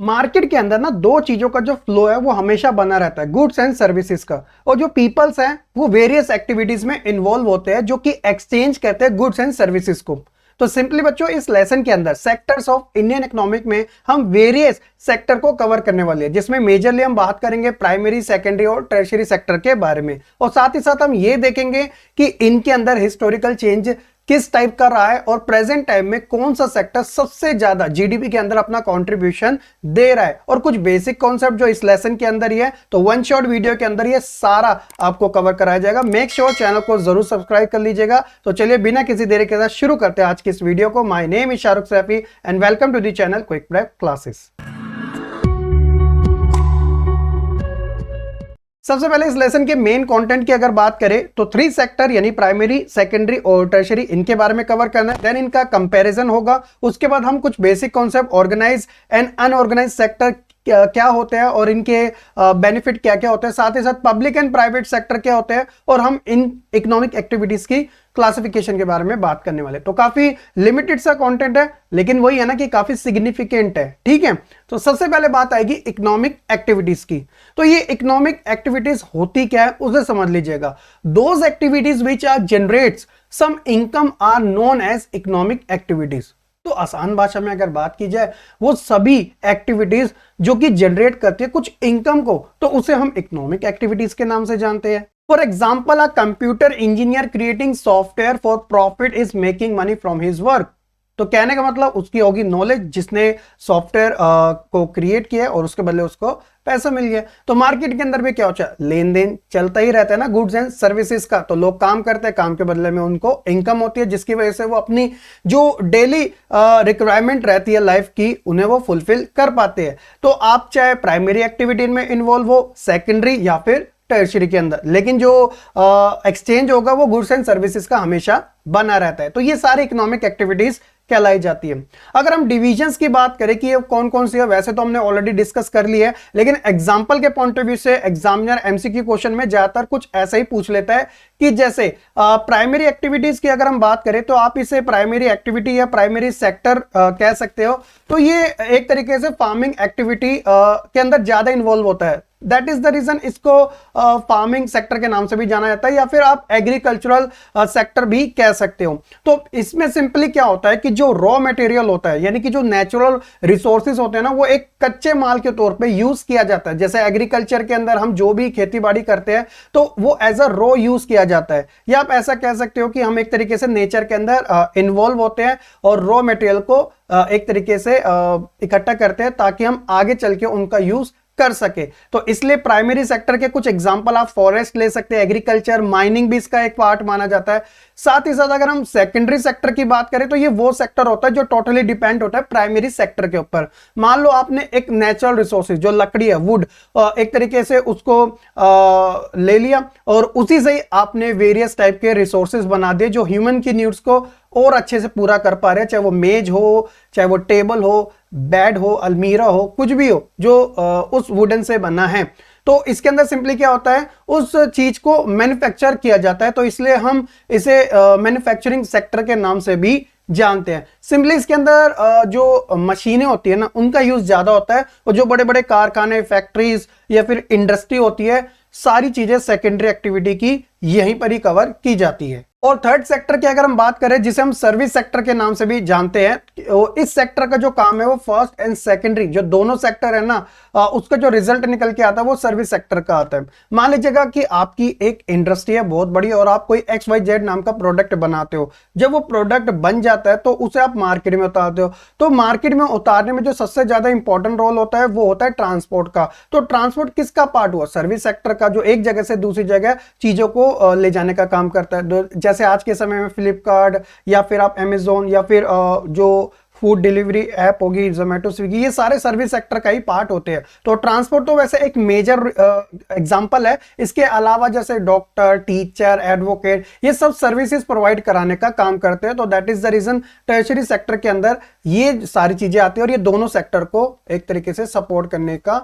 Market के अंदर ना दो चीजों का जो फ्लो है वो हमेशा बना रहता है, गुड्स एंड सर्विसेज का। और जो पीपल्स हैं वो वेरियस एक्टिविटीज में इन्वॉल्व होते हैं जो कि एक्सचेंज करते हैं गुड्स एंड सर्विसेज को। तो सिंपली बच्चों इस लेसन के अंदर सेक्टर्स ऑफ इंडियन इकोनॉमिक में हम वेरियस सेक्टर को कवर करने वाले हैं, जिसमें मेजरली हम बात करेंगे प्राइमरी, सेकेंडरी और टर्शियरी सेक्टर के बारे में। और साथ ही साथ हम ये देखेंगे कि इनके अंदर हिस्टोरिकल चेंज किस टाइप का रहा है और प्रेजेंट टाइम में कौन सा सेक्टर सबसे ज्यादा जीडीपी के अंदर अपना कंट्रीब्यूशन दे रहा है, और कुछ बेसिक कॉन्सेप्ट जो इस लेसन के अंदर ही है। तो वन शॉट वीडियो के अंदर ये सारा आपको कवर कराया जाएगा। मेक श्योर चैनल को जरूर सब्सक्राइब कर लीजिएगा। तो चलिए बिना किसी देरी के साथ शुरू करते हैं आज की इस वीडियो को। My name is Shahrukh Saifi and welcome to the channel quick prep classes. सबसे पहले इस लेसन के मेन कंटेंट की अगर बात करें तो 3 सेक्टर यानी प्राइमरी, सेकेंडरी और टर्शियरी, इनके बारे में कवर करना है। देन इनका कंपैरिजन होगा। उसके बाद हम कुछ basic concept organise and unorganise sector क्या होते हैं और इनके बेनिफिट क्या क्या होते हैं, साथ ही साथ पब्लिक एंड प्राइवेट सेक्टर क्या होते हैं, और हम इन इकोनॉमिक एक्टिविटीज की क्लासिफिकेशन के बारे में बात करने वाले। तो काफी लिमिटेड सा कंटेंट है, लेकिन वही है ना कि काफी सिग्निफिकेंट है। ठीक है, तो सबसे पहले बात आएगी इकोनॉमिक एक्टिविटीज की। तो ये इकोनॉमिक एक्टिविटीज होती क्या है उसे समझ लीजिएगा। Those activities which are generates some income are known as economic activities. तो आसान भाषा में अगर बात की जाए, वो सभी एक्टिविटीज जो कि जनरेट करती है कुछ इनकम को, तो उसे हम इकोनॉमिक एक्टिविटीज के नाम से जानते हैं। For example, a computer engineer creating software for profit is making money from his work. तो कहने का मतलब उसकी होगी नॉलेज, जिसने सॉफ्टवेयर को क्रिएट किया और उसके बदले उसको पैसा मिल गया। तो मार्केट के अंदर भी क्या होता है, लेन देन चलता ही रहता है ना गुड्स एंड सर्विसेज का। तो लोग काम करते हैं, काम के बदले में उनको इनकम होती है, जिसकी वजह से वो अपनी जो डेली रिक्वायरमेंट रहती है लाइफ की, उन्हें वो फुलफिल कर पाते हैं। तो आप चाहे प्राइमरी एक्टिविटी में इन्वॉल्व हो, सेकेंडरी या फिर टर्शियरी के अंदर, लेकिन जो एक्सचेंज होगा वो गुड्स एंड सर्विसेज का हमेशा बना रहता है। तो ये सारी इकोनॉमिक एक्टिविटीज कहलाई जाती है। अगर हम डिविजन्स की बात करें कि ये कौन कौन सी है, वैसे तो हमने ऑलरेडी डिस्कस कर ली है, लेकिन एग्जांपल के पॉइंट ऑफ व्यू से एग्जामिनर एमसीक्यू क्वेश्चन में ज्यादातर कुछ ऐसा ही पूछ लेता है कि जैसे प्राइमरी एक्टिविटीज की अगर हम बात करें तो आप इसे प्राइमरी एक्टिविटी या प्राइमरी सेक्टर कह सकते हो। तो ये एक तरीके से फार्मिंग एक्टिविटी के अंदर ज्यादा इन्वॉल्व होता है। दैट इज द रीजन इसको फार्मिंग सेक्टर के नाम से भी जाना जाता है, या फिर आप एग्रीकल्चरल सेक्टर भी कह सकते हो। तो इसमें सिंपली क्या होता है कि जो रॉ मटेरियल होता है, यानी कि जो नेचुरल रिसोर्सेज होते हैं ना, वो एक कच्चे माल के तौर पे यूज किया जाता है। जैसे एग्रीकल्चर के अंदर हम जो भी खेती बाड़ी करते हैं तो वो एज अ रॉ यूज किया जाता है, या आप ऐसा कह सकते हो कि हम एक तरीके से नेचर के अंदर इन्वॉल्व होते हैं और रॉ मटेरियल को एक तरीके से इकट्ठा करते हैं ताकि हम आगे चल के उनका यूज कर सके। तो इसलिए प्राइमरी सेक्टर के कुछ एग्जांपल आप फॉरेस्ट ले सकते हैं, एग्रीकल्चर, माइनिंग भी इसका एक पार्ट माना जाता है। साथ ही साथ अगर हम सेकेंडरी सेक्टर की बात करें तो ये वो सेक्टर होता है जो टोटली डिपेंड होता है प्राइमरी सेक्टर के ऊपर। मान लो आपने एक नेचुरल रिसोर्सेज जो लकड़ी है, वुड, एक तरीके से उसको ले लिया और उसी से ही आपने वेरियस टाइप के रिसोर्सेज बना दिए जो ह्यूमन की नीड्स को और अच्छे से पूरा कर पा रहे हैं, चाहे वो मेज हो, चाहे वो टेबल हो, बेड हो, अलमीरा हो, कुछ भी हो जो उस वुडन से बना है। तो इसके अंदर सिंपली क्या होता है, उस चीज को मैन्युफैक्चर किया जाता है, तो इसलिए हम इसे मैन्युफैक्चरिंग सेक्टर के नाम से भी जानते हैं। सिंपली इसके अंदर जो मशीनें होती है ना, उनका यूज ज्यादा होता है, और जो बड़े बड़े कारखाने, फैक्ट्रीज या फिर इंडस्ट्री होती है, सारी चीजें सेकेंडरी एक्टिविटी की यहीं पर ही कवर की जाती है। और थर्ड सेक्टर की अगर हम बात करें, जिसे हम सर्विस सेक्टर के नाम से भी जानते हैं, इस सेक्टर का जो काम है वो फर्स्ट एंड सेकेंडरी जो दोनों सेक्टर है ना, उसका जो रिजल्ट निकल के आता है वो सर्विस सेक्टर का आता है। मान लीजिएगा कि आपकी एक इंडस्ट्री है बहुत बड़ी और आप कोई XYZ नाम का प्रोडक्ट बनाते हो। जब वो प्रोडक्ट बन जाता है तो उसे आप मार्केट में उतारते हो। तो मार्केट में उतारने में जो सबसे ज्यादा इंपॉर्टेंट रोल होता है वो होता है ट्रांसपोर्ट का। तो ट्रांसपोर्ट किसका पार्ट हुआ, सर्विस सेक्टर का, जो एक जगह से दूसरी जगह चीजों को ले जाने का काम करता है। जैसे आज के समय में फ्लिपकार्ट या फिर आप अमेजोन या फिर जो फूड डिलीवरी ऐप होगी, जोमेटो, स्विगी, ये सारे सर्विस सेक्टर का ही पार्ट होते हैं। तो ट्रांसपोर्ट तो वैसे एक मेजर एग्जांपल है। इसके अलावा जैसे डॉक्टर, टीचर, एडवोकेट, ये सब सर्विसेज प्रोवाइड कराने का काम करते हैं। तो that is the reason tertiary sector के अंदर ये सारी चीजें आती है और ये दोनों सेक्टर को एक तरीके से सपोर्ट करने का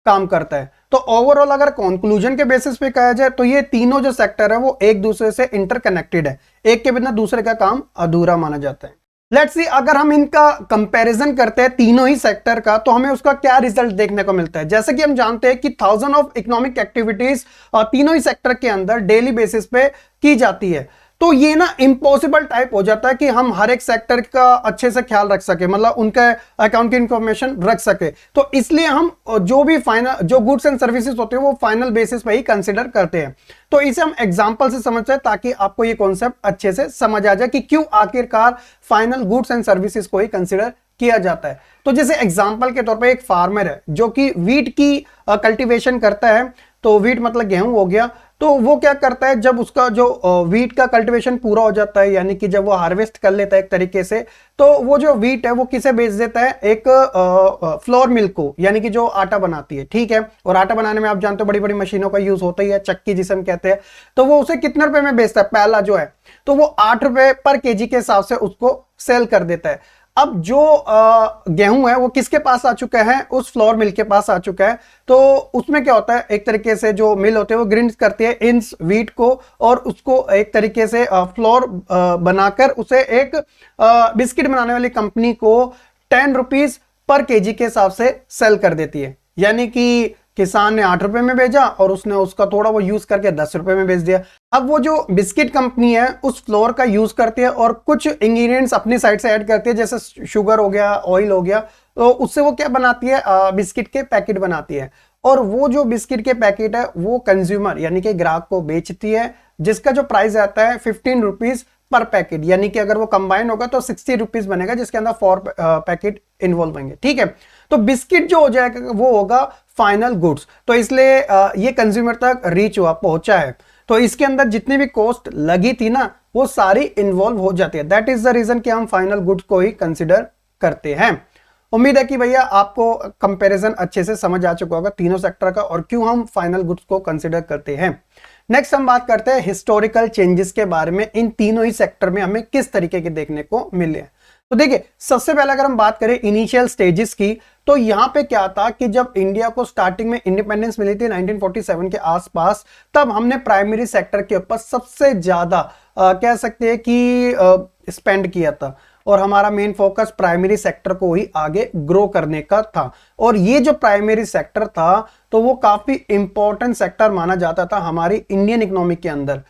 काम करता है। तो ओवरऑल अगर कंक्लूजन के बेसिस पे कहा जाए तो ये तीनों जो सेक्टर है वो एक दूसरे से इंटरकनेक्टेड है, एक के बिना दूसरे का काम अधूरा माना जाता है। लेट्स सी अगर हम इनका कंपैरिजन करते हैं तीनों ही सेक्टर का, तो हमें उसका क्या रिजल्ट देखने को मिलता है। जैसे कि हम जानते हैं कि थाउजेंड ऑफ इकोनॉमिक एक्टिविटीज तीनों ही सेक्टर के अंदर डेली बेसिस पे की जाती है। तो ये ना इम्पॉसिबल टाइप हो जाता है कि हम हर एक सेक्टर का अच्छे से ख्याल रख सके, मतलब उनका अकाउंट की इंफॉर्मेशन रख सके। तो इसलिए हम जो भी फाइनल जो गुड्स एंड सर्विसेज होते हैं वो फाइनल बेसिस पे ही कंसिडर करते हैं। तो इसे हम एग्जांपल से समझते हैं ताकि आपको ये कॉन्सेप्ट अच्छे से समझ आ जाए कि क्यों आखिरकार फाइनल गुड्स एंड सर्विसेज को ही कंसिडर किया जाता है। तो जैसे एग्जांपल के तौर पे एक फार्मर है जो कि वीट की कल्टीवेशन करता है, तो वीट मतलब गेहूं हो गया। तो वो क्या करता है, जब उसका जो वीट का कल्टीवेशन पूरा हो जाता है, यानी कि जब वो हार्वेस्ट कर लेता है एक तरीके से, तो वो जो वीट है वो किसे बेच देता है, एक फ्लोर मिल को, यानी कि जो आटा बनाती है, ठीक है। और आटा बनाने में आप जानते हो बड़ी बड़ी मशीनों का यूज होता ही है, चक्की जिसे हम कहते हैं। तो वो उसे कितने रुपए में बेचता है, पहला जो है, तो वो 8 रुपए पर केजी के हिसाब से उसको सेल कर देता है। अब जो गेहूं है वो किसके पास आ चुका है, उस फ्लोर मिल के पास आ चुका है। तो उसमें क्या होता है, एक तरीके से जो मिल होते हैं वो ग्रिंड करती है इन व्हीट को, और उसको एक तरीके से फ्लोर बनाकर उसे एक बिस्किट बनाने वाली कंपनी को 10 रुपीज पर केजी के हिसाब से सेल कर देती है। यानी कि किसान ने 8 रुपए में भेजा और उसने उसका थोड़ा वो यूज करके 10 रुपए में बेच दिया। अब वो जो बिस्किट कंपनी है उस फ्लोर का यूज करती है और कुछ इंग्रेडिएंट्स अपनी साइड से ऐड करती है, जैसे शुगर हो गया, ऑयल हो गया। तो उससे वो क्या बनाती है, बिस्किट के पैकेट बनाती है। और वो जो बिस्किट के पैकेट है वो कंज्यूमर यानी कि ग्राहक को बेचती है, जिसका जो प्राइस आता है 15 रुपीज पर पैकेट। यानी कि अगर वो कंबाइन होगा तो 60 रुपीज बनेगा, जिसके अंदर 4 पैकेट इन्वॉल्व होंगे, ठीक है। तो बिस्किट जो हो जाएगा वो होगा फाइनल गुड्स। तो इसलिए ये कंज्यूमर तक रीच हुआ, पहुंचा है। तो इसके अंदर जितनी भी कॉस्ट लगी थी ना वो सारी इन्वॉल्व हो जाती है। दैट इज द रीजन कि हम फाइनल गुड्स को ही कंसिडर करते हैं। उम्मीद है कि भैया आपको कंपैरिजन अच्छे से समझ आ चुका होगा तीनों सेक्टर का और क्यों हम फाइनल गुड्स को कंसिडर करते हैं। नेक्स्ट हम बात करते हैं हिस्टोरिकल चेंजेस के बारे में, इन तीनों ही सेक्टर में हमें किस तरीके के देखने को मिले। तो देखिए, सबसे पहले अगर हम बात करें इनिशियल स्टेजेस की, तो यहां पे क्या था कि जब इंडिया को स्टार्टिंग में इंडिपेंडेंस मिली थी 1947 के आसपास, तब हमने प्राइमरी सेक्टर के ऊपर सबसे ज्यादा कह सकते हैं कि स्पेंड किया था और हमारा मेन फोकस प्राइमरी सेक्टर को ही आगे ग्रो करने का था। और ये जो प्राइमरी सेक्टर था तो वो काफी इंपॉर्टेंट सेक्टर माना जाता था हमारी इंडियन इकोनॉमी के अंदर।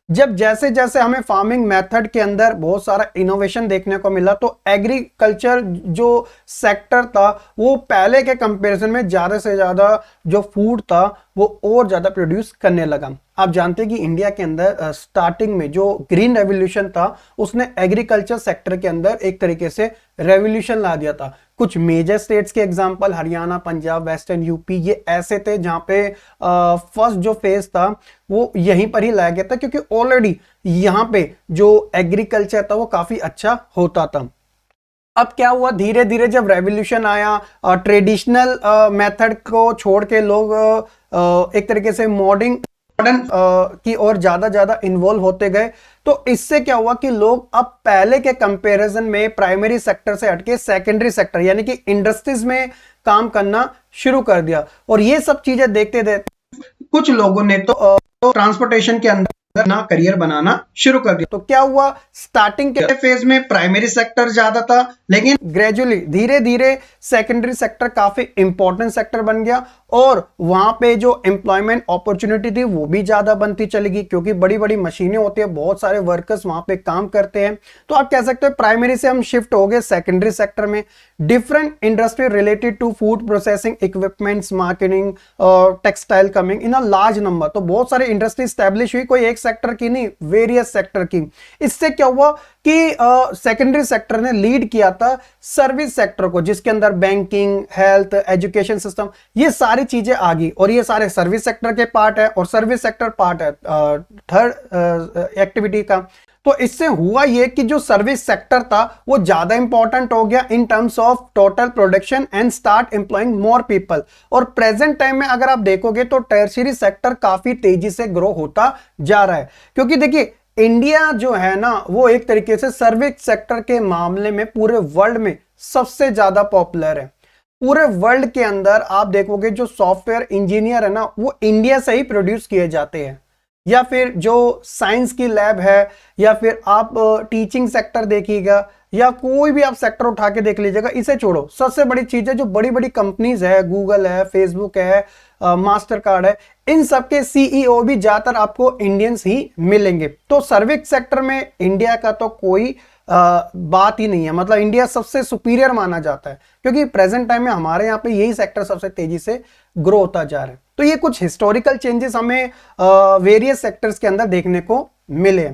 जब जैसे जैसे हमें फार्मिंग मेथड के अंदर बहुत सारा इनोवेशन देखने को मिला, तो एग्रीकल्चर जो सेक्टर था वो पहले के कंपैरिजन में ज्यादा से ज्यादा जो फूड था वो और ज्यादा प्रोड्यूस करने लगा। आप जानते हैं कि इंडिया के अंदर स्टार्टिंग में जो ग्रीन रेवोल्यूशन था उसने एग्रीकल्चर सेक्टर के अंदर एक तरीके से रेवोल्यूशन ला दिया था। कुछ मेजर स्टेट्स के example Haryana, Punjab, western UP, ये ऐसे थे जहां पे फर्स्ट जो फेज था वो यहीं पर ही लाया गया था, क्योंकि ऑलरेडी यहाँ पे जो एग्रीकल्चर था वो काफी अच्छा होता था। अब क्या हुआ, धीरे धीरे जब रेवोल्यूशन आया, ट्रेडिशनल मेथड को छोड़ के लोग एक तरीके से मॉडर्न की ओर ज्यादा इन्वॉल्व होते गए। तो इससे क्या हुआ कि लोग अब पहले के कंपैरिजन में प्राइमरी सेक्टर से हटके सेकेंडरी सेक्टर यानी कि इंडस्ट्रीज में काम करना शुरू कर दिया। और ये सब चीजें देखते देखते कुछ लोगों ने तो ट्रांसपोर्टेशन के अंदर ना करियर बनाना शुरू कर दिया। तो क्या हुआ, स्टार्टिंग के फेज में प्राइमरी सेक्टर ज्यादा था, लेकिन ग्रेजुअली धीरे धीरे सेकेंडरी सेक्टर काफी इंपॉर्टेंट सेक्टर बन गया और वहां पे जो एम्प्लॉयमेंट अपॉर्चुनिटी थी वो भी ज्यादा बनती चलेगी, क्योंकि बड़ी बड़ी मशीनें होती है, बहुत सारे वर्कर्स वहां पे काम करते हैं। तो आप कह सकते हैं प्राइमरी से हम शिफ्ट हो गए सेकेंडरी सेक्टर में। Different industry related to food processing equipments, marketing और textile coming in a large number. तो बहुत सारी इंडस्ट्री स्टैब्लिश हुई, कोई एक सेक्टर की नहीं, वेरियस सेक्टर की। इससे क्या हुआ कि सेकेंडरी सेक्टर ने लीड किया था सर्विस सेक्टर को, जिसके अंदर बैंकिंग, हेल्थ, एजुकेशन सिस्टम, ये सारी चीजें आ गई और ये सारे सर्विस सेक्टर के पार्ट है और सर्विस सेक्टर पार्ट है थर्ड एक्टिविटी का। तो इससे हुआ ये कि जो सर्विस सेक्टर था वो ज्यादा इंपॉर्टेंट हो गया in terms of total production and start employing more people. और प्रेजेंट टाइम में अगर आप देखोगे तो टर्शियरी सेक्टर काफी तेजी से ग्रो होता जा रहा है, क्योंकि देखिए इंडिया जो है ना वो एक तरीके से सर्विस सेक्टर के मामले में पूरे वर्ल्ड में सबसे ज्यादा पॉपुलर है। पूरे वर्ल्ड के अंदर आप देखोगे जो सॉफ्टवेयर इंजीनियर है ना वो इंडिया से ही प्रोड्यूस किए जाते हैं, या फिर जो साइंस की लैब है, या फिर आप टीचिंग सेक्टर देखिएगा, या कोई भी आप सेक्टर उठा के देख लीजिएगा, इसे छोड़ो, सबसे बड़ी चीज है जो बड़ी बड़ी कंपनीज है, गूगल है, फेसबुक है, मास्टर कार्ड है, इन सब के सीईओ भी ज्यादातर आपको इंडियंस ही मिलेंगे। तो सर्विस सेक्टर में इंडिया का तो कोई बात ही नहीं है, मतलब इंडिया सबसे सुपीरियर माना जाता है, क्योंकि प्रेजेंट टाइम में हमारे यहाँ पे यही सेक्टर सबसे तेजी से ग्रो होता जा रहा है। तो ये कुछ हिस्टोरिकल चेंजेस हमें वेरियस सेक्टर्स के अंदर देखने को मिले।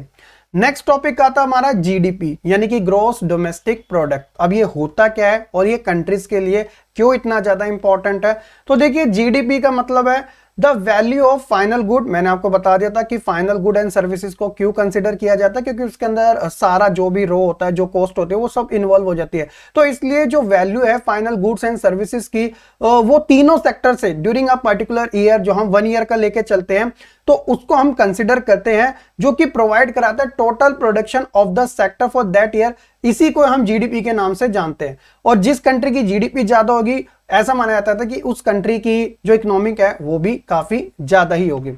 नेक्स्ट टॉपिक आता है हमारा जीडीपी, यानी कि ग्रॉस डोमेस्टिक प्रोडक्ट। अब ये होता क्या है और ये कंट्रीज के लिए क्यों इतना ज्यादा इंपॉर्टेंट है? तो देखिए, जीडीपी का मतलब है the value of final good. मैंने आपको बता दिया था कि फाइनल गुड एंड सर्विसेज को क्यों कंसिडर किया जाता है, क्योंकि उसके अंदर सारा जो भी रो होता है, जो कॉस्ट होती है, वो सब इन्वॉल्व हो जाती है। तो इसलिए जो वैल्यू है फाइनल गुड्स एंड सर्विसेज की, वो तीनों सेक्टर से ड्यूरिंग अ पर्टिकुलर ईयर, जो हम 1 ईयर का लेके चलते हैं, तो उसको हम कंसिडर करते हैं, जो कि प्रोवाइड कराता है total production of the sector for that year. इसी को हम जीडीपी के नाम से जानते हैं। और जिस कंट्री की जीडीपी ज्यादा होगी, ऐसा माना जाता था कि उस कंट्री की जो इकोनॉमिक है वो भी काफी ज्यादा ही होगी।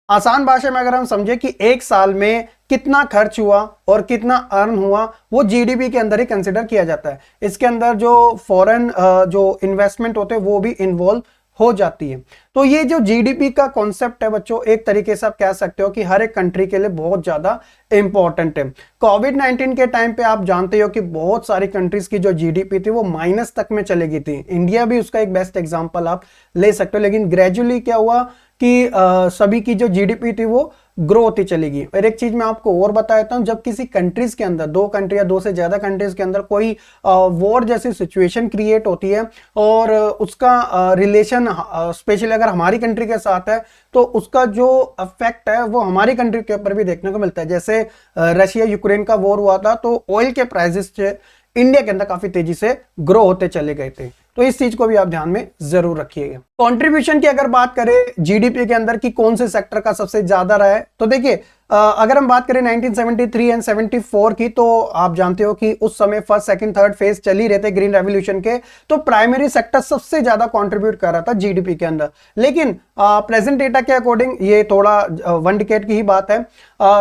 आसान भाषा में अगर हम समझे कि एक साल में कितना खर्च हुआ और कितना अर्न हुआ, वो जीडीपी के अंदर ही कंसिडर किया जाता है। इसके अंदर जो फॉरेन जो इन्वेस्टमेंट होते हैं वो भी इन्वॉल्व हो जाती है। तो ये जो जीडीपी का कॉन्सेप्ट है बच्चों, एक तरीके से आप कह सकते हो कि हर एक कंट्री के लिए बहुत ज्यादा इंपॉर्टेंट है। कोविड-19 के टाइम पे आप जानते हो कि बहुत सारी कंट्रीज की जो जीडीपी थी वो माइनस तक में चली गई थी। इंडिया भी उसका एक बेस्ट एग्जांपल आप ले सकते हो। लेकिन ग्रेजुअली क्या हुआ कि सभी की जो जीडीपी थी वो ग्रो होती चली गई। और एक चीज मैं आपको और बता देता हूं, जब किसी कंट्रीज के अंदर, 2 कंट्री या 2 से ज्यादा कंट्रीज के अंदर कोई वॉर जैसी सिचुएशन क्रिएट होती है और उसका रिलेशन स्पेशली अगर हमारी कंट्री के साथ है, तो उसका जो इफेक्ट है वो हमारी कंट्री के ऊपर भी देखने को मिलता है। जैसे रशिया यूक्रेन का वॉर हुआ था, तो ऑयल के प्राइसेस इंडिया के अंदर काफी तेजी से ग्रो होते चले गए थे। तो इस चीज को भी आप ध्यान में जरूर रखिएगा। कंट्रीब्यूशन की अगर बात करें जीडीपी के अंदर कि कौन से सेक्टर का सबसे ज्यादा रहा है, तो देखिए अगर हम बात करें 1973 एंड 74 की, तो आप जानते हो कि उस समय फर्स्ट सेकंड थर्ड फेज चल ही रहे थे ग्रीन रेवोल्यूशन के, तो प्राइमरी सेक्टर सबसे ज्यादा कंट्रीब्यूट कर रहा था जीडीपी के अंदर। लेकिन प्रेजेंट डेटा के अकॉर्डिंग, ये थोड़ा 1 डिकेड की ही बात है,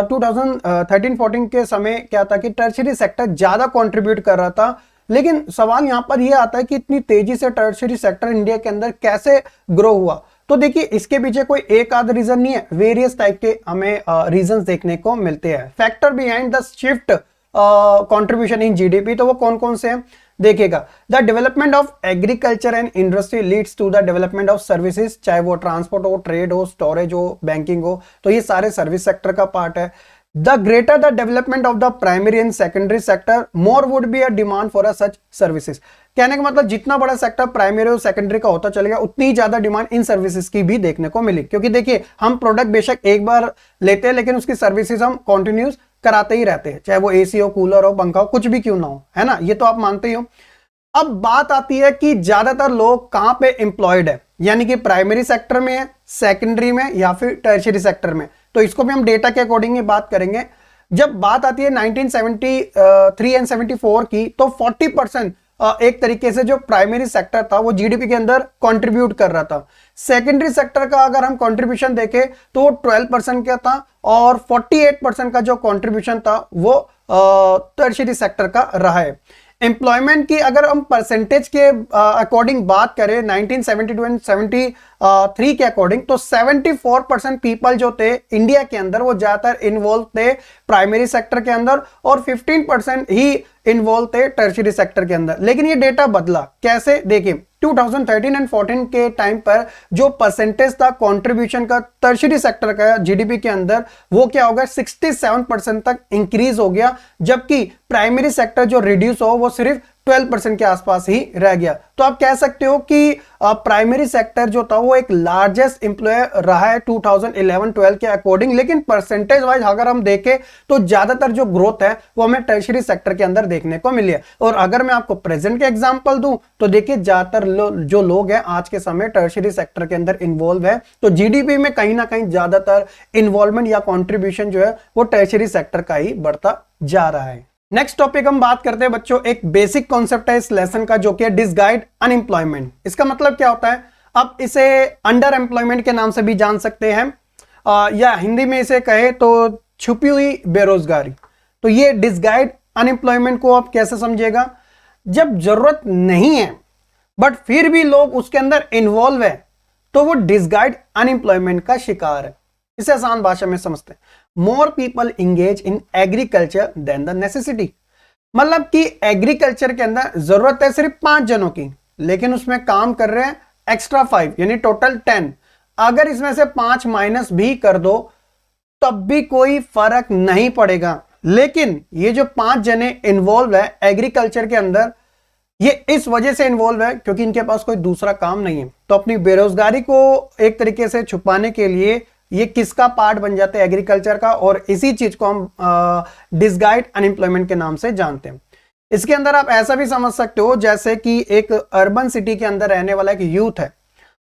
2013-14 के समय क्या था कि टर्शियरी सेक्टर ज्यादा कंट्रीब्यूट कर रहा था। लेकिन सवाल यहां पर यह आता है कि इतनी तेजी से टर्शियरी सेक्टर इंडिया के अंदर कैसे ग्रो हुआ? तो देखिए, इसके पीछे कोई एक आध रीजन नहीं है, वेरियस टाइप के हमें रीजंस देखने को मिलते हैं। Factor behind the shift contribution in GDP, तो वो कौन कौन से हैं देखिएगा। The development of agriculture and industry leads to the development of services, चाहे वो ट्रांसपोर्ट हो, ट्रेड हो, स्टोरेज हो, बैंकिंग हो, तो ये सारे सर्विस सेक्टर का पार्ट है। The greater the development of the primary and secondary sector, more would be a demand for a such services। कहने का मतलब जितना बड़ा सेक्टर प्राइमरी और सेकेंडरी का होता चलेगा, उतनी ही ज्यादा डिमांड इन सर्विसेज की भी देखने को मिली। क्योंकि देखिए, हम प्रोडक्ट बेशक एक बार लेते हैं, लेकिन उसकी सर्विसेज हम कंटिन्यूस कराते ही रहते हैं, चाहे वो एसी हो, कूलर हो, पंखा हो, कुछ भी क्यों ना हो, है ना, ये तो आप मानते ही हो। अब बात आती है कि ज्यादातर लोग कहां पे एम्प्लॉयड है, यानी कि प्राइमरी सेक्टर में है, सेकेंडरी में, या फिर टर्शियरी सेक्टर में। तो इसको भी हम डेटा के अकॉर्डिंग बात करेंगे। जब बात आती है 1973 एंड 74 की, तो 40% एक तरीके से जो प्राइमरी सेक्टर था वो जीडीपी के अंदर कंट्रीब्यूट कर रहा था। सेकेंडरी सेक्टर का अगर हम कंट्रीब्यूशन देखें तो 12% का था, और 48% का जो कंट्रीब्यूशन था वो टर्शियरी सेक्टर का रहा है। एम्प्लॉयमेंट की अगर हम परसेंटेज के अकॉर्डिंग बात करें 1972 एंड 73 के अकॉर्डिंग, तो 74% पीपल जो थे इंडिया के अंदर वो ज्यादातर इन्वॉल्व थे प्राइमरी सेक्टर के अंदर, और 15% ही इन्वॉल्व थे टर्शियरी सेक्टर के अंदर। लेकिन ये डेटा बदला कैसे, देखिए 2013 एंड 14 के टाइम पर जो परसेंटेज था कंट्रीब्यूशन का टर्शियरी सेक्टर का जीडीपी के अंदर, वो क्या होगा 67% तक इंक्रीज हो गया, जबकि प्राइमरी सेक्टर जो रिड्यूस हो वो सिर्फ 12% के आसपास ही रह गया। तो आप कह सकते हो कि प्राइमरी सेक्टर जो था वो एक लार्जेस्ट एम्प्लॉयर रहा है 2011-12 के अकॉर्डिंग। लेकिन परसेंटेज वाइज अगर हम देखें तो ज्यादातर जो ग्रोथ है वो हमें टर्शियरी सेक्टर के अंदर देखने को मिली है। और अगर मैं आपको प्रेजेंट के एग्जांपल दूं तो देखिए, ज्यादातर जो लोग हैं आज के समय टर्शियरी सेक्टर के अंदर इन्वॉल्व है। तो जीडीपी में कहीं ना कहीं ज्यादातर इन्वॉल्वमेंट या कॉन्ट्रीब्यूशन जो है वो टर्शियरी सेक्टर का ही बढ़ता जा रहा है। नेक्स्ट टॉपिक हम बात करते हैं बच्चों, एक बेसिक कॉन्सेप्ट है इस लेसन का, जो कि है डिसगाइड अनएम्प्लॉयमेंट। इसका मतलब क्या होता है? अब इसे अंडर एम्प्लॉयमेंट के नाम से भी जान सकते हैं, या हिंदी में इसे कहे तो छुपी हुई बेरोजगारी। तो ये डिसगाइड अनएम्प्लॉयमेंट को आप कैसे समझिएगा, जब जरूरत नहीं है बट फिर भी लोग उसके अंदर इन्वॉल्व है तो वो डिसगाइड अनएम्प्लॉयमेंट का शिकार है। इसे आसान भाषा में समझते हैं, more people engage in agriculture than the necessity. मतलब कि एग्रीकल्चर के अंदर जरूरत है सिर्फ 5 जनों की, लेकिन उसमें काम कर रहे हैं एक्स्ट्रा 5 यानी टोटल 10। अगर इसमें से 5 माइनस भी कर दो तब भी कोई फर्क नहीं पड़ेगा। लेकिन ये जो 5 जने इन्वॉल्व है एग्रीकल्चर के अंदर, ये इस वजह से इन्वॉल्व है क्योंकि इनके पास कोई दूसरा काम नहीं है। तो अपनी बेरोजगारी को एक तरीके से छुपाने के लिए ये किसका पार्ट बन जाते हैं, एग्रीकल्चर का, और इसी चीज को हम डिसगाइड अनएम्प्लॉयमेंट के नाम से जानते हैं। इसके अंदर आप ऐसा भी समझ सकते हो जैसे कि एक अर्बन सिटी के अंदर रहने वाला एक यूथ है,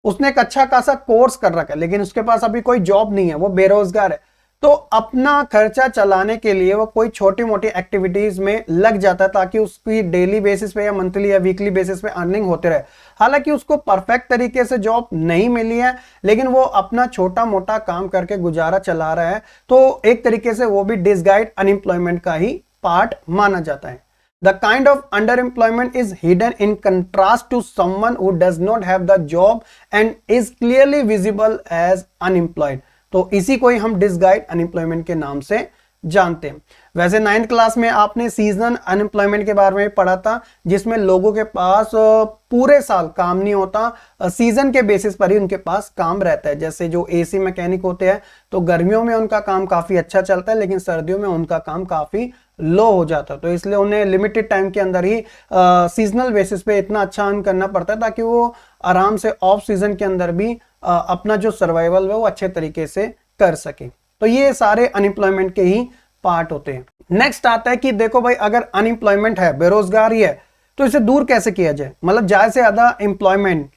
उसने एक अच्छा खासा कोर्स कर रखा है लेकिन उसके पास अभी कोई जॉब नहीं है, वो बेरोजगार है। तो अपना खर्चा चलाने के लिए वो कोई छोटी मोटी एक्टिविटीज में लग जाता है ताकि उसकी डेली बेसिस पे या मंथली या वीकली बेसिस पे अर्निंग होते रहे। हालांकि उसको परफेक्ट तरीके से जॉब नहीं मिली है लेकिन वो अपना छोटा मोटा काम करके गुजारा चला रहा है, तो एक तरीके से वो भी डिसगाइड अनएम्प्लॉयमेंट का ही पार्ट माना जाता है। The kind of underemployment is hidden in contrast to someone who does not have the job and is clearly visible as unemployed। तो इसी को ही हम डिसगाइड अनएम्प्लॉयमेंट के नाम से जानते हैं। वैसे 9th क्लास में आपने सीजनल अनएम्प्लॉयमेंट के बारे में पढ़ा था, जिसमें लोगों के पास पूरे साल काम नहीं होता, सीजन के बेसिस पर ही उनके पास काम रहता है। जैसे जो एसी मैकेनिक होते हैं तो गर्मियों में उनका काम काफी अच्छा चलता है लेकिन सर्दियों में उनका काम काफी लो हो जाता है, तो इसलिए उन्हें लिमिटेड टाइम के अंदर ही सीजनल बेसिस पे इतना अच्छा अर्न करना पड़ता है ताकि वो आराम से ऑफ सीजन के अंदर भी अपना जो सर्वाइवल है वो अच्छे तरीके से कर सके। तो ये सारे अनएम्प्लॉयमेंट के ही पार्ट होते हैं। नेक्स्ट आता है कि देखो भाई, अगर अनएम्प्लॉयमेंट है, बेरोजगारी है, तो इसे दूर कैसे किया जाए, मतलब ज्यादा से ज्यादा एम्प्लॉयमेंट,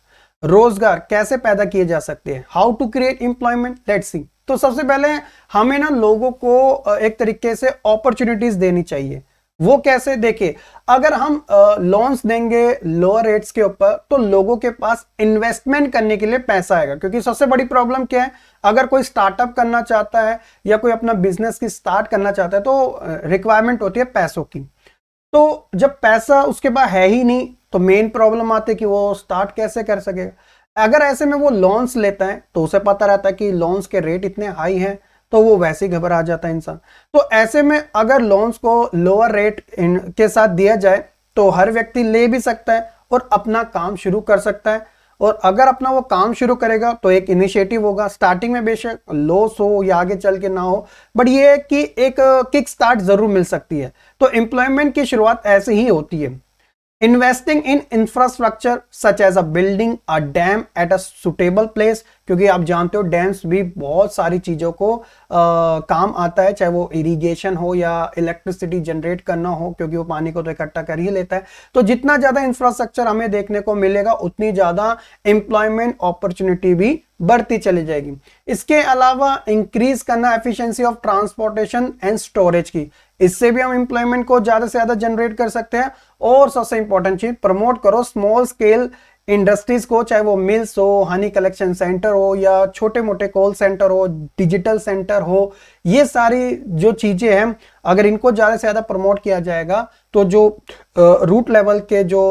रोजगार कैसे पैदा किए जा सकते हैं। How to create employment, let's see. तो सबसे पहले हमें ना लोगों को एक तरीके से अपॉर्चुनिटीज देनी चाहिए। वो कैसे, देखिए, अगर हम लोन्स देंगे लोअर रेट्स के ऊपर तो लोगों के पास इन्वेस्टमेंट करने के लिए पैसा आएगा। क्योंकि सबसे बड़ी प्रॉब्लम क्या है, अगर कोई स्टार्टअप करना चाहता है या कोई अपना बिजनेस की स्टार्ट करना चाहता है तो रिक्वायरमेंट होती है पैसों की। तो जब पैसा उसके पास है ही नहीं तो मेन प्रॉब्लम आती है कि वो स्टार्ट कैसे कर सकेगा। अगर ऐसे में वो लोन्स लेता है तो उसे पता रहता है कि लोन्स के रेट इतने हाई हैं तो वो वैसे ही घबरा जाता है इंसान। तो ऐसे में अगर लोन्स को लोअर रेट के साथ दिया जाए तो हर व्यक्ति ले भी सकता है और अपना काम शुरू कर सकता है। और अगर अपना वो काम शुरू करेगा तो एक इनिशिएटिव होगा, स्टार्टिंग में बेशक लॉस हो या आगे चल के ना हो, बट ये है कि एक किक स्टार्ट जरूर मिल सकती है। तो एम्प्लॉयमेंट की शुरुआत ऐसे ही होती है। Investing in infrastructure such as a building a dam at a suitable place, क्योंकि आप जानते हो डैम्स भी बहुत सारी चीजों को काम आता है, चाहे वो इरिगेशन हो या इलेक्ट्रिसिटी जनरेट करना हो, क्योंकि वो पानी को तो इकट्ठा कर ही लेता है। तो जितना ज्यादा इंफ्रास्ट्रक्चर हमें देखने को मिलेगा उतनी ज्यादा एम्प्लॉयमेंट अपॉर्चुनिटी भी बढ़ती चली जाएगी। इसके अलावा इंक्रीज करना efficiency of transportation and storage की, इससे भी हम एम्प्लॉयमेंट को ज्यादा से ज्यादा जनरेट कर सकते हैं। और सबसे इंपॉर्टेंट चीज, प्रमोट करो स्मॉल स्केल इंडस्ट्रीज को, चाहे वो मिल्स हो, हनी कलेक्शन सेंटर हो या छोटे मोटे कॉल सेंटर हो, डिजिटल सेंटर हो, ये सारी जो चीजें हैं अगर इनको ज्यादा से ज्यादा प्रमोट किया जाएगा तो जो रूट लेवल के जो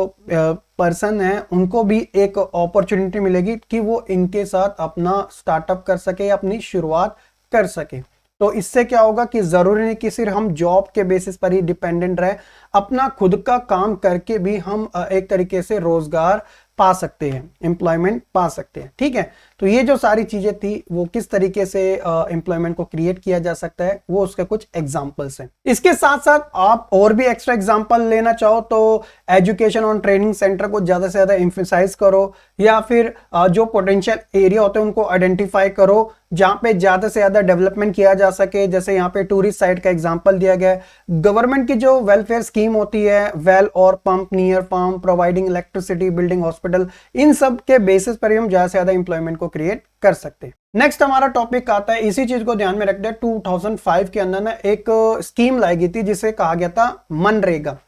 पर्सन है उनको भी एक अपॉर्चुनिटी मिलेगी कि वो इनके साथ अपना स्टार्टअप कर सके या अपनी शुरुआत कर सके। तो इससे क्या होगा कि जरूरी नहीं कि सिर्फ हम जॉब के बेसिस पर ही डिपेंडेंट रहे, अपना खुद का काम करके भी हम एक तरीके से रोजगार पा सकते हैं, एम्प्लॉयमेंट पा सकते हैं। ठीक है, तो ये जो सारी चीजें थी वो किस तरीके से एम्प्लॉयमेंट को क्रिएट किया जा सकता है वो उसके कुछ एग्जांपल्स हैं। इसके साथ साथ आप और भी एक्स्ट्रा एग्जांपल लेना चाहो तो एजुकेशन और ट्रेनिंग सेंटर को ज्यादा से ज्यादा एम्फसाइज करो, या फिर जो पोटेंशियल एरिया होते हैं उनको आइडेंटिफाई करो जहां पे ज्यादा से ज्यादा डेवलपमेंट किया जा सके। जैसे यहाँ पे टूरिस्ट साइट का एग्जांपल दिया गया है। गवर्नमेंट की जो वेलफेयर स्कीम होती है, वेल और pump near farm, providing electricity, building hospital, इन सब के बेसिस पर ही हम ज्यादा से ज्यादा एम्प्लॉयमेंट को क्रिएट कर सकते हैं। नेक्स्ट हमारा टॉपिक आता है, इसी चीज को ध्यान में रखते हैं, 2005 के अंदर ना एक स्कीम लाई गई थी जिसे कहा गया था मनरेगा।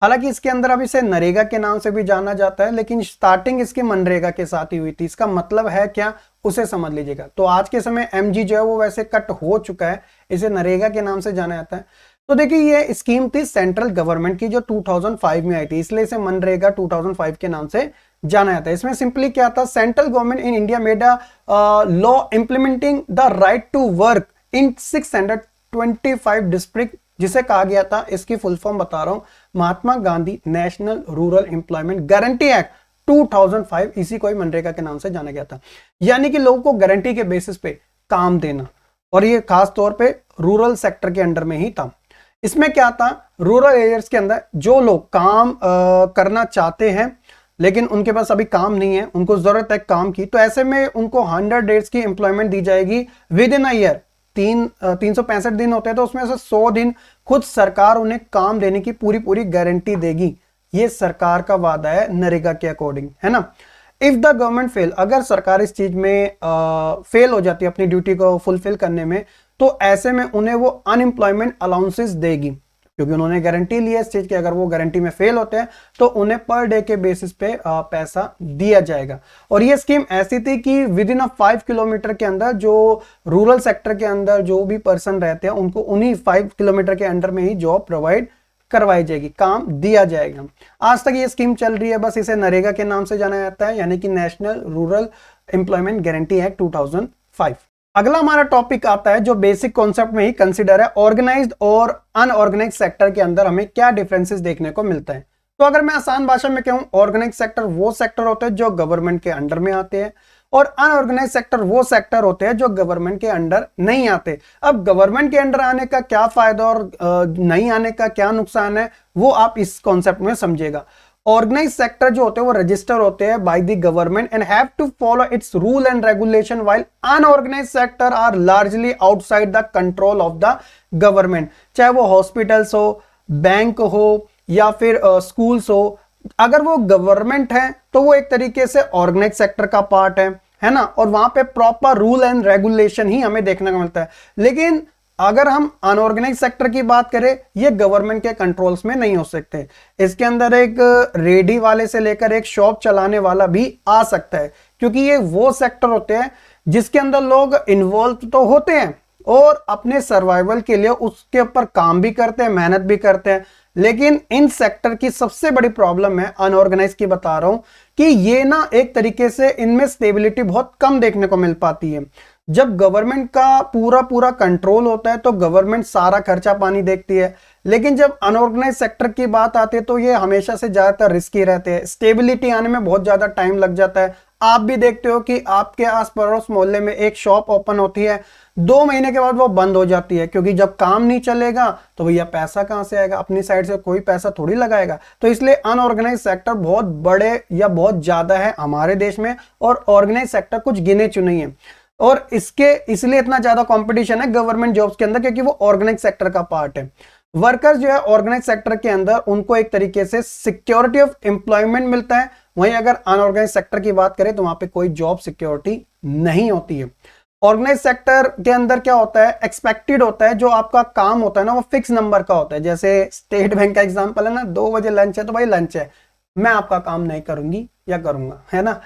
हालांकि इसके अंदर अब इसे नरेगा के नाम से भी जाना जाता है, लेकिन स्टार्टिंग इसकी मनरेगा के साथ ही हुई थी। इसका मतलब है क्या, उसे समझ लीजिएगा। तो आज के समय एमजी जो है वो वैसे कट हो चुका है, इसे नरेगा के नाम से जाना जाता है। तो देखिए ये स्कीम थी सेंट्रल गवर्नमेंट की जो 2005 में आई थी, इसलिए इसे मनरेगा 2005 के नाम से जाना जाता है। इसमें सिंपली क्या था, central government in India made a law implementing the right to work in 625 district, जिसे कहा गया था, इसकी फुल फॉर्म बता रहा हूं, Mahatma Gandhi national rural employment guarantee act 2005, इसी को ही मनरेगा के नाम से जाना गया था। यानी कि लोगों को गारंटी के बेसिस पे काम देना, और ये खास तौर पे रूरल सेक्टर के अंडर में ही था। इसमें क्या था, रूरल एरियाज के अंदर जो लोग काम करना चाहते हैं लेकिन उनके पास अभी काम नहीं है, उनको जरूरत है काम की, तो ऐसे में उनको 100 डेज की एम्प्लॉयमेंट दी जाएगी विद इन अ ईयर। 365 दिन होते हैं, तो उसमें से 100 दिन खुद सरकार उन्हें काम देने की पूरी पूरी गारंटी देगी। ये सरकार का वादा है नरेगा के अकॉर्डिंग, है ना। इफ द गवर्नमेंट फेल, अगर सरकार इस चीज में फेल हो जाती है अपनी ड्यूटी को फुलफिल करने में, तो ऐसे में उन्हें वो अनएम्प्लॉयमेंट अलाउंसेस देगी, क्योंकि उन्होंने गारंटी ली है इस चीज की। अगर वो गारंटी में फेल होते हैं तो उन्हें पर डे के बेसिस पे पैसा दिया जाएगा। और ये स्कीम ऐसी थी कि विद इन 5 किलोमीटर के अंदर जो रूरल सेक्टर के अंदर जो भी पर्सन रहते हैं उनको उन्हीं 5 किलोमीटर के अंडर में ही जॉब प्रोवाइड करवाई जाएगी, काम दिया जाएगा। आज तक ये स्कीम चल रही है, बस इसे नरेगा के नाम से जाना जाता है, यानी कि national rural employment guarantee act 2005। अगला हमारा टॉपिक आता है जो बेसिक कॉन्सेप्ट में ही कंसीडर है, ऑर्गेनाइज्ड और अनऑर्गेनाइज्ड सेक्टर के अंदर हमें क्या डिफरेंसेस देखने को मिलता है। तो अगर मैं आसान भाषा में कहूं, ऑर्गेनाइज्ड सेक्टर वो सेक्टर होते हैं जो गवर्नमेंट के अंडर में आते हैं, और अनऑर्गेनाइज सेक्टर वो सेक्टर होते हैं जो गवर्नमेंट के अंडर नहीं आते। अब गवर्नमेंट के अंडर आने का क्या फायदा और नहीं आने का क्या नुकसान है, वो आप इस कॉन्सेप्ट में समझिएगा। ऑर्गेनाइज सेक्टर जो होते हैं वो रजिस्टर होते हैं by the government and have to follow its rule and regulation, while unorganise sector are largely outside the control of the government. चाहे वो हॉस्पिटल्स हो, बैंक हो, या फिर स्कूल्स हो, अगर वो गवर्नमेंट है तो वो एक तरीके से ऑर्गेनाइज सेक्टर का पार्ट है ना, और वहां पे प्रॉपर रूल एंड रेगुलेशन ही हमें देखने को मिलता है। लेकिन अगर हम अनऑर्गेनाइज सेक्टर की बात करें, ये गवर्नमेंट के कंट्रोल्स में नहीं हो सकते। इसके अंदर एक रेडी वाले से लेकर एक शॉप चलाने वाला भी आ सकता है, क्योंकि ये वो सेक्टर होते हैं जिसके अंदर लोग इन्वॉल्व तो होते हैं और अपने सर्वाइवल के लिए उसके ऊपर काम भी करते हैं, मेहनत भी करते हैं। लेकिन इन सेक्टर की सबसे बड़ी प्रॉब्लम है, अनऑर्गेनाइज की बता रहा हूं, कि ये ना एक तरीके से इनमें स्टेबिलिटी बहुत कम देखने को मिल पाती है। जब गवर्नमेंट का पूरा पूरा कंट्रोल होता है तो गवर्नमेंट सारा खर्चा पानी देखती है, लेकिन जब अनऑर्गेनाइज सेक्टर की बात आती है तो ये हमेशा से ज्यादातर रिस्की रहते हैं, स्टेबिलिटी आने में बहुत ज्यादा टाइम लग जाता है। आप भी देखते हो कि आपके आस पड़ोस मोहल्ले में एक शॉप ओपन होती है, 2 महीने के बाद वो बंद हो जाती है, क्योंकि जब काम नहीं चलेगा तो भैया पैसा कहां से आएगा, अपनी साइड से कोई पैसा थोड़ी लगाएगा। तो इसलिए अनऑर्गेनाइज सेक्टर बहुत बड़े या बहुत ज्यादा है हमारे देश में, और ऑर्गेनाइज सेक्टर कुछ गिने चुने हैं। और इसलिए इतना ज्यादा कंपटीशन है गवर्नमेंट जॉब्स के अंदर, क्योंकि वो ऑर्गेनाइज सेक्टर का पार्ट है। वर्कर्स जो है ऑर्गेनाइज सेक्टर के अंदर, उनको एक तरीके से सिक्योरिटी ऑफ एम्प्लॉयमेंट मिलता है। वहीं अगर अनऑर्गेनाइज सेक्टर की बात करें तो वहां पे कोई जॉब सिक्योरिटी नहीं होती है। ऑर्गेनाइज सेक्टर के अंदर क्या होता है, एक्सपेक्टेड होता है, जो आपका काम होता है ना वो फिक्स नंबर का होता है। जैसे स्टेट बैंक का एग्जांपल है ना, 2 बजे लंच है तो भाई लंच है, मैं आपका काम नहीं करूंगी या करूंगा, है ना।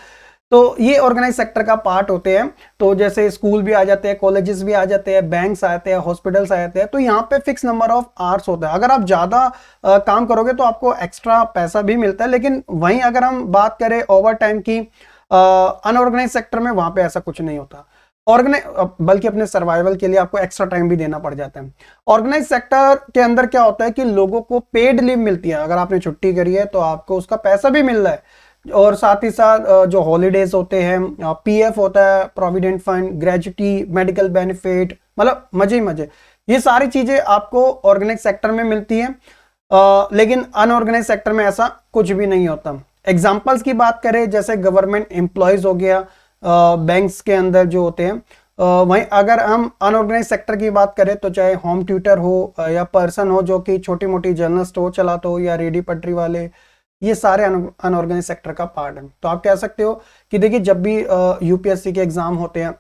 तो ये ऑर्गेनाइज सेक्टर का पार्ट होते हैं। तो जैसे स्कूल भी आ जाते हैं, कॉलेजेस भी आ जाते हैं, बैंक्स आते हैं, हॉस्पिटल्स आ जाते हैं, तो यहाँ पे फिक्स नंबर ऑफ आवर्स होता है। अगर आप ज्यादा काम करोगे तो आपको एक्स्ट्रा पैसा भी मिलता है। लेकिन वहीं अगर हम बात करें ओवर टाइम की, अनऑर्गेनाइज सेक्टर में वहां पे ऐसा कुछ नहीं होता। बल्कि अपने सर्वाइवल के लिए आपको एक्स्ट्रा टाइम भी देना पड़ जाता है। ऑर्गेनाइज सेक्टर के अंदर क्या होता है कि लोगों को पेड लीव मिलती है। अगर आपने छुट्टी करी है तो आपको उसका पैसा भी मिल रहा है, और साथ ही साथ जो हॉलीडेज होते हैं, पीएफ होता है, provident fund, gratuity, medical benefit, मतलब मजे ही मजे, ये सारी चीजें आपको ऑर्गेनाइज सेक्टर में मिलती हैं। लेकिन अनऑर्गेनाइज सेक्टर में ऐसा कुछ भी नहीं होता। एग्जांपल्स की बात करें, जैसे गवर्नमेंट एम्प्लॉयज हो गया, बैंक्स के अंदर जो होते हैं, वहीं अगर हम अनऑर्गेनाइज सेक्टर की बात करें तो चाहे होम ट्यूटर हो या पर्सन हो जो कि छोटी मोटी जनरल स्टोर चलाते हो, या रेडी पटरी वाले, ये सारे अनऑर्गेनाइज सेक्टर का पार्ट है। तो आप कह सकते हो कि देखिए जब भी यूपीएससी के एग्जाम होते हैं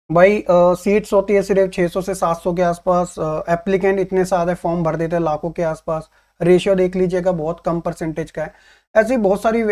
भाई, सीट्स होती है सिर्फ 600 से 700 के आसपास, एप्लीकेंट इतने सारे फॉर्म भर देते हैं लाखों के आसपास, रेशियो देख लीजिएगा बहुत कम परसेंटेज का है। ऐसी बहुत सारी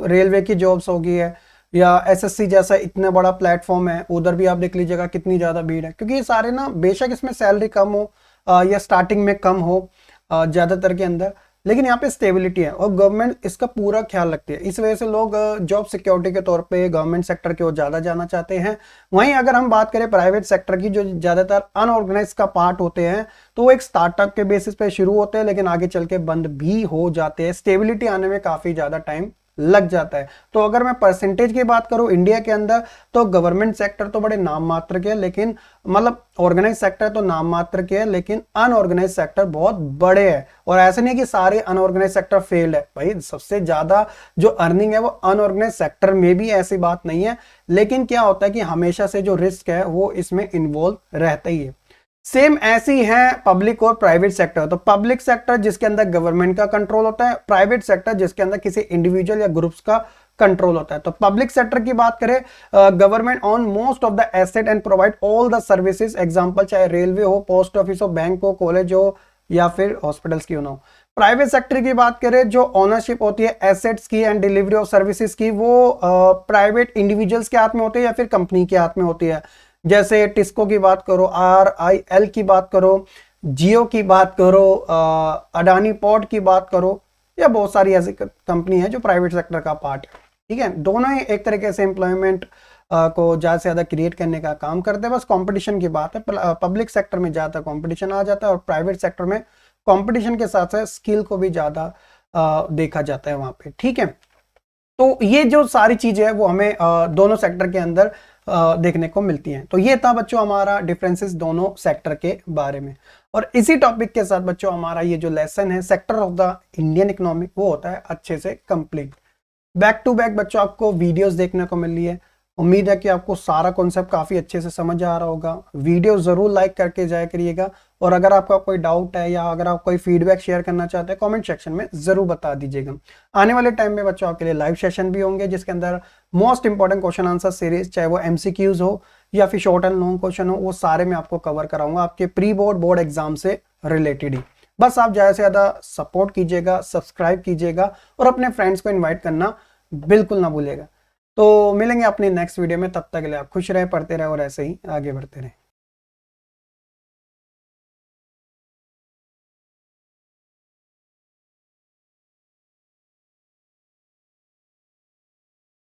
रेलवे की जॉब्स होगी है, या एसएससी जैसा इतना बड़ा प्लेटफॉर्म है, उधर भी आप देख लीजिएगा कितनी ज्यादा भीड़ है। क्योंकि ये सारे ना, बेशक इसमें सैलरी कम हो, या स्टार्टिंग में कम हो ज़्यादातर के अंदर, लेकिन यहाँ पे स्टेबिलिटी है और गवर्नमेंट इसका पूरा ख्याल रखती है। इस वजह से लोग जॉब सिक्योरिटी के तौर पे गवर्नमेंट सेक्टर की ओर ज़्यादा जाना चाहते हैं। वहीं अगर हम बात करें प्राइवेट सेक्टर की, जो ज़्यादातर अनऑर्गेनाइज का पार्ट होते हैं, तो वो एक स्टार्टअप के बेसिस पे शुरू होते हैं लेकिन आगे चल के बंद भी हो जाते हैं। स्टेबिलिटी आने में काफ़ी ज़्यादा टाइम लग जाता है। तो अगर मैं परसेंटेज की बात करूं इंडिया के अंदर, तो गवर्नमेंट सेक्टर तो बड़े नाम मात्र के, लेकिन मतलब ऑर्गेनाइज सेक्टर तो नाम मात्र के है, लेकिन अनऑर्गेनाइज सेक्टर बहुत बड़े हैं। और ऐसे नहीं कि सारे अनऑर्गेनाइज सेक्टर फेल है, भाई सबसे ज्यादा जो अर्निंग है वो अनऑर्गेनाइज सेक्टर में भी, ऐसी बात नहीं है। लेकिन क्या होता है कि हमेशा से जो रिस्क है वो इसमें इन्वॉल्व रहता ही है। सेम ऐसी है पब्लिक और प्राइवेट सेक्टर। तो पब्लिक सेक्टर जिसके अंदर गवर्नमेंट का कंट्रोल होता है, प्राइवेट सेक्टर जिसके अंदर किसी इंडिविजुअल या ग्रुप्स का कंट्रोल होता है। तो पब्लिक सेक्टर की बात करें, government on most of the asset and provide all the services, example चाहे रेलवे हो, पोस्ट ऑफिस हो, बैंक हो, कॉलेज हो या फिर हॉस्पिटल्स की हो। प्राइवेट सेक्टर की बात करें, जो ओनरशिप होती है एसेट्स की एंड डिलीवरी ऑफ सर्विसेज की, वो प्राइवेट इंडिविजुअल्स के हाथ में होती है या फिर कंपनी के हाथ में होती है। जैसे टिस्को की बात करो, RIL की बात करो, जियो की बात करो, अडानी पोर्ट की बात करो, या बहुत सारी ऐसी कंपनी है जो प्राइवेट सेक्टर का पार्ट है। ठीक है, दोनों ही एक तरीके से एम्प्लॉयमेंट को ज़्यादा से ज़्यादा क्रिएट करने का काम करते हैं। बस कंपटीशन की बात है, पब्लिक सेक्टर में ज़्यादा कंपटीशन आ जाता है और प्राइवेट सेक्टर में कंपटीशन के साथ साथ स्किल को भी ज़्यादा देखा जाता है वहाँ पे। ठीक है, तो ये जो सारी चीज़ें हैं वो हमें दोनों सेक्टर के अंदर देखने को मिलती हैं। तो ये था बच्चों हमारा डिफरेंसेस दोनों सेक्टर के बारे में। और इसी टॉपिक के साथ बच्चों हमारा ये जो लेसन है sector of the Indian economic, वो होता है अच्छे से कंप्लीट। बैक टू बैक बच्चों आपको वीडियोस देखने को मिल रही है। उम्मीद है कि आपको सारा कॉन्सेप्ट काफ़ी अच्छे से समझ आ रहा होगा। वीडियो ज़रूर लाइक करके जाया करिएगा, और अगर आपका कोई डाउट है या अगर आप कोई फीडबैक शेयर करना चाहते हैं कमेंट सेक्शन में ज़रूर बता दीजिएगा। आने वाले टाइम में बच्चों आपके लिए लाइव सेशन भी होंगे जिसके अंदर most important question answer series, चाहे वो MCQs हो या फिर शॉर्ट एंड लॉन्ग क्वेश्चन हो, वो सारे मैं आपको कवर कराऊंगा आपके प्री बोर्ड बोर्ड एग्जाम से रिलेटेड ही। बस आप ज़्यादा से ज़्यादा सपोर्ट कीजिएगा, सब्सक्राइब कीजिएगा और अपने फ्रेंड्स को इन्वाइट करना बिल्कुल ना भूलिएगा। तो मिलेंगे अपनी नेक्स्ट वीडियो में, तब तक के लिए आप खुश रहे, पढ़ते रहे और ऐसे ही आगे बढ़ते रहे।